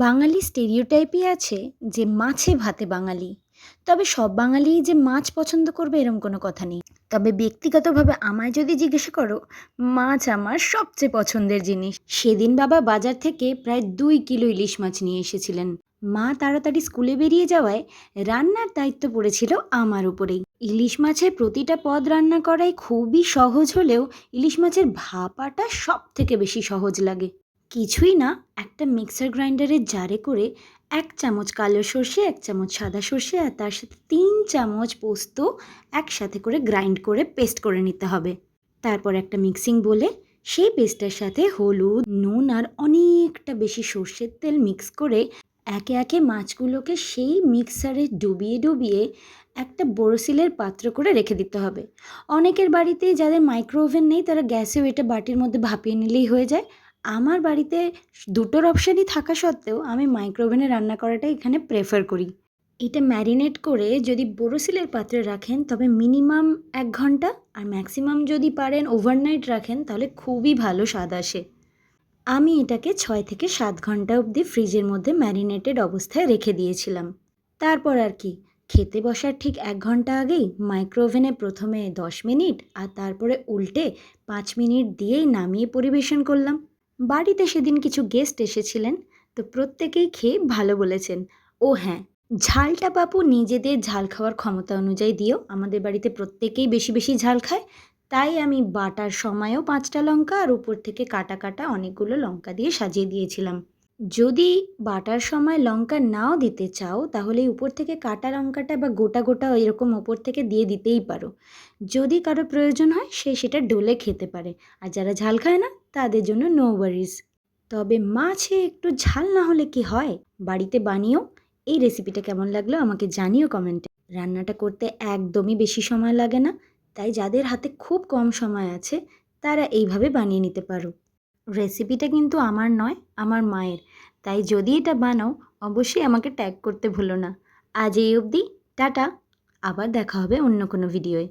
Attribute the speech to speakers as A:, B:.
A: বাঙালি স্টেরিওটাইপই আছে যে মাছে ভাতে বাঙালি। তবে সব বাঙালিই যে মাছ পছন্দ করবে এরম কোনো কথা নেই। তবে ব্যক্তিগতভাবে আমায় যদি জিজ্ঞাসা করো, মাছ আমার সবচেয়ে পছন্দের জিনিস। সেদিন বাবা বাজার থেকে প্রায় ২ কিলো ইলিশ মাছ নিয়ে এসেছিলেন। মা তাড়াতাড়ি স্কুলে বেরিয়ে যাওয়ায় রান্নার দায়িত্ব পড়েছিল আমার উপরেই। ইলিশ মাছের প্রতিটা পদ রান্না করাই খুবই সহজ হলেও ইলিশ মাছের ভাপাটা সবথেকে বেশি সহজ লাগে। কিছুই না, একটা মিক্সার গ্রাইন্ডারের জারে করে ১ চামচ কালো সর্ষে, ১ চামচ সাদা সর্ষে আর তার সাথে ৩ চামচ পোস্ত একসাথে করে গ্রাইন্ড করে পেস্ট করে নিতে হবে। তারপর একটা মিক্সিং বোলে সেই পেস্টের সাথে হলুদ, নুন আর অনেকটা বেশি সর্ষের তেল মিক্স করে একে একে মাছগুলোকে সেই মিক্সারে ডুবিয়ে ডুবিয়ে একটা বোরোসিলের পাত্র করে রেখে দিতে হবে। অনেকের বাড়িতেই যাদের মাইক্রো ওভেন নেই তারা গ্যাসেও এটা বাটির মধ্যে ভাপিয়ে নিলেই হয়ে যায়। আমার বাড়িতে দুটোর অপশানই থাকা সত্ত্বেও আমি মাইক্রো ওভেনে রান্না করাটাই এখানে প্রেফার করি। এটা ম্যারিনেট করে যদি বোরোসিলের পাত্রে রাখেন তবে মিনিমাম ১ ঘন্টা, আর ম্যাক্সিমাম যদি পারেন ওভারনাইট রাখেন তাহলে খুবই ভালো স্বাদ আসে। আমি এটাকে ৬ থেকে ৭ ঘন্টা অবধি ফ্রিজের মধ্যে ম্যারিনেটেড অবস্থায় রেখে দিয়েছিলাম। তারপর আর কি, খেতে বসার ঠিক ১ ঘন্টা আগেই মাইক্রো ওভেনে প্রথমে ১০ মিনিট আর তারপরে উল্টে ৫ মিনিট দিয়েই নামিয়ে পরিবেশন করলাম। বাড়িতে সেদিন কিছু গেস্ট এসেছিলেন, তো প্রত্যেকেই খেয়ে ভালো বলেছেন। ও হ্যাঁ, ঝালটা বাপু নিজেদের ঝাল খাওয়ার ক্ষমতা অনুযায়ী দিও। আমাদের বাড়িতে প্রত্যেকেই বেশি বেশি ঝাল খায়, তাই আমি বাটার সময়ও ৫টা লঙ্কা আর উপর থেকে কাটা কাটা অনেকগুলো লঙ্কা দিয়ে সাজিয়ে দিয়েছিলাম। যদি বাটার সময় লঙ্কা নাও দিতে চাও তাহলে উপর থেকে কাটা লঙ্কাটা বা গোটা গোটা এরকম ওপর থেকে দিয়ে দিতেই পারো। যদি কারো প্রয়োজন হয় সে সেটা ডলে খেতে পারে, আর যারা ঝাল খায় না তাদের জন্য নো ওয়ারিজ। তবে মাছে একটু ঝাল না হলে কি হয়, বাড়িতে বানিও। এই রেসিপিটা কেমন লাগলো আমাকে জানিও কমেন্টে। রান্নাটা করতে একদমই বেশি সময় লাগে না, তাই যাদের হাতে খুব কম সময় আছে তারা এইভাবে বানিয়ে নিতে পারো। রেসিপিটা কিন্তু আমার নয়, আমার মায়ের। তাই যদি এটা বানাও অবশ্যই আমাকে ট্যাগ করতে ভুলো না। আজ এই অবধি, টাটা। আবার দেখা হবে অন্য কোনো ভিডিওয়।